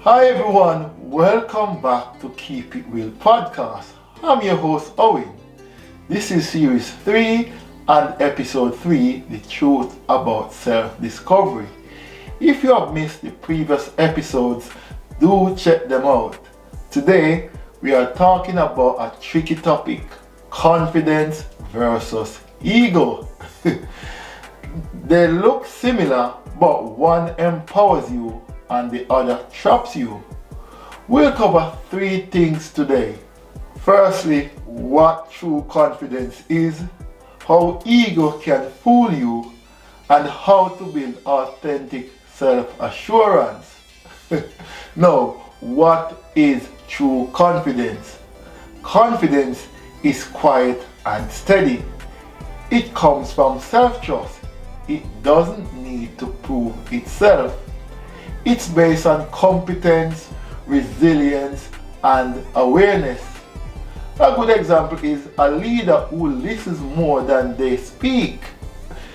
Hi everyone, welcome back to Keep It Real podcast. I'm your host Owin. This is series 3 and episode 3, The Truth About Self-Discovery. If you have missed the previous episodes, do check them out. Today, we are talking about a tricky topic, confidence versus ego. They look similar, but one empowers you and the other traps you. We'll cover 3 things today. Firstly, what true confidence is, how ego can fool you, and how to build authentic self-assurance. Now, what is true confidence? Confidence is quiet and steady. It comes from self-trust. It doesn't need to prove itself. It's based on competence, resilience, and awareness. A good example is a leader who listens more than they speak.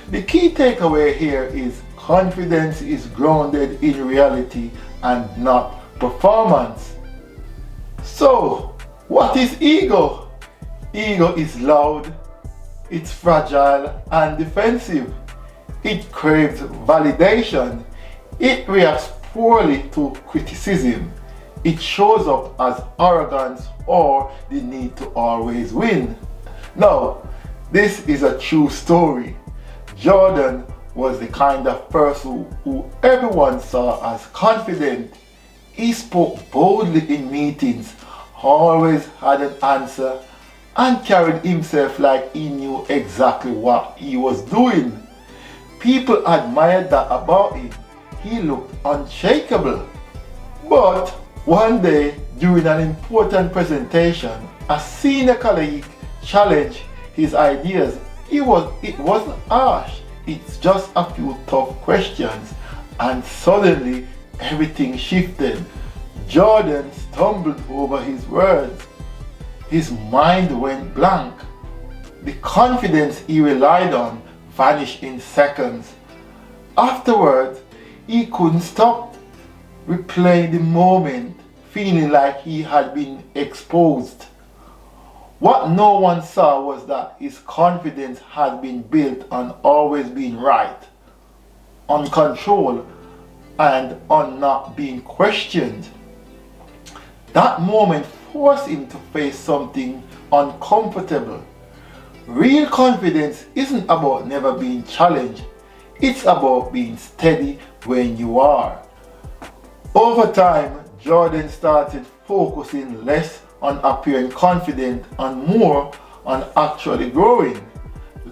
The key takeaway here is confidence is grounded in reality and not performance. So, what is ego? Ego is loud, it's fragile and defensive. It craves validation. It reacts poorly to criticism. It shows up as arrogance or the need to always win. Now, this is a true story. Jordan was the kind of person who everyone saw as confident. He spoke boldly in meetings, always had an answer, and carried himself like he knew exactly what he was doing. People admired that about him. He looked unshakable. But one day, during an important presentation, a senior colleague challenged his ideas. It wasn't harsh. It's just a few tough questions, and suddenly everything shifted. Jordan stumbled over his words. His mind went blank. The confidence he relied on vanished in seconds. Afterwards, he couldn't stop replaying the moment, feeling like he had been exposed. What no one saw was that his confidence had been built on always being right, on control, and on not being questioned. That moment forced him to face something uncomfortable. Real confidence isn't about never being challenged. It's about being steady when you are. Over time, Jordan started focusing less on appearing confident and more on actually growing,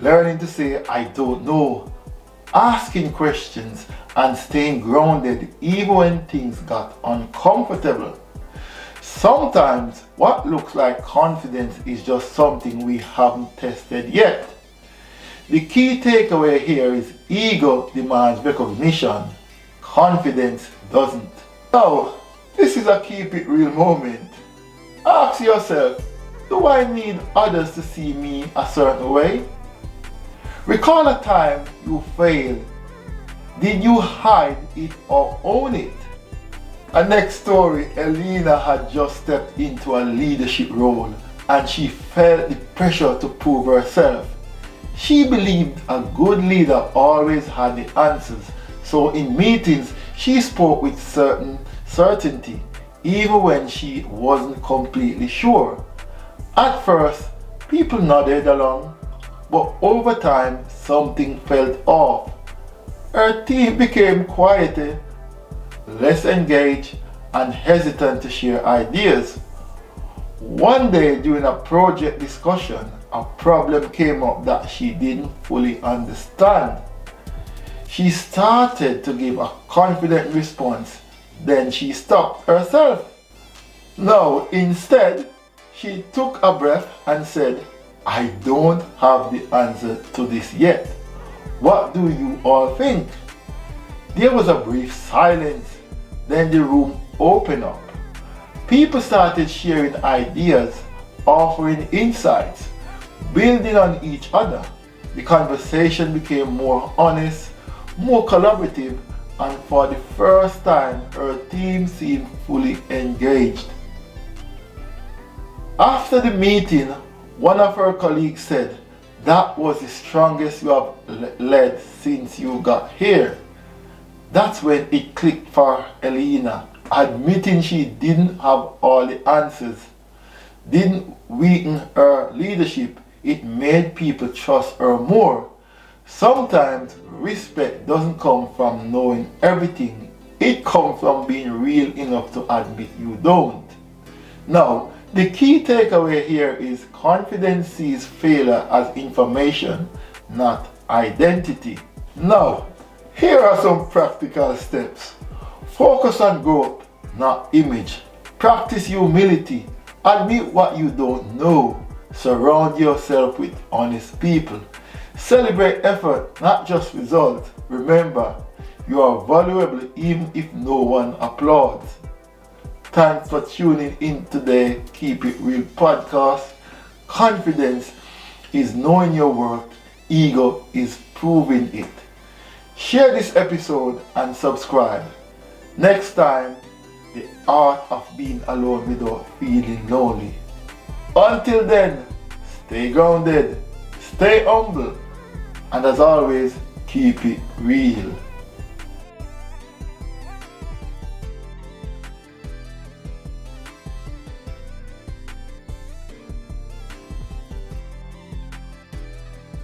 learning to say, I don't know, asking questions, and staying grounded even when things got uncomfortable. Sometimes what looks like confidence is just something we haven't tested yet. The key takeaway here is ego demands recognition, confidence doesn't. Now, this is a keep it real moment. Ask yourself, do I need others to see me a certain way? Recall a time you failed. Did you hide it or own it? A next story, Elena had just stepped into a leadership role and she felt the pressure to prove herself. She believed a good leader always had the answers, so in meetings she spoke with certainty, even when she wasn't completely sure. At first, people nodded along, but over time something felt off. Her team became quieter, less engaged, and hesitant to share ideas. One day during a project discussion, a problem came up that she didn't fully understand. She started to give a confident response, then she stopped herself. Now, instead, she took a breath and said, I don't have the answer to this yet. What do you all think? There was a brief silence, then the room opened up. People started sharing ideas, offering insights, building on each other. The conversation became more honest, more collaborative, and for the first time her team seemed fully engaged. After the meeting, one of her colleagues said, "That was the strongest you have led since you got here." That's when it clicked for Elena, admitting she didn't have all the answers didn't weaken her leadership, it made people trust her more. Sometimes respect doesn't come from knowing everything, it comes from being real enough to admit you don't. Now, the key takeaway here is confidence sees failure as information, not identity. Now, here are some practical steps. Focus on growth, not image. Practice humility. Admit what you don't know. Surround yourself with honest people. Celebrate effort, not just results. Remember, you are valuable even if no one applauds. Thanks for tuning in today. Keep It Real podcast. Confidence is knowing your worth. Ego is proving it. Share this episode and subscribe. Next time, the art of being alone without feeling lonely. Until then, stay grounded, stay humble, and as always, keep it real.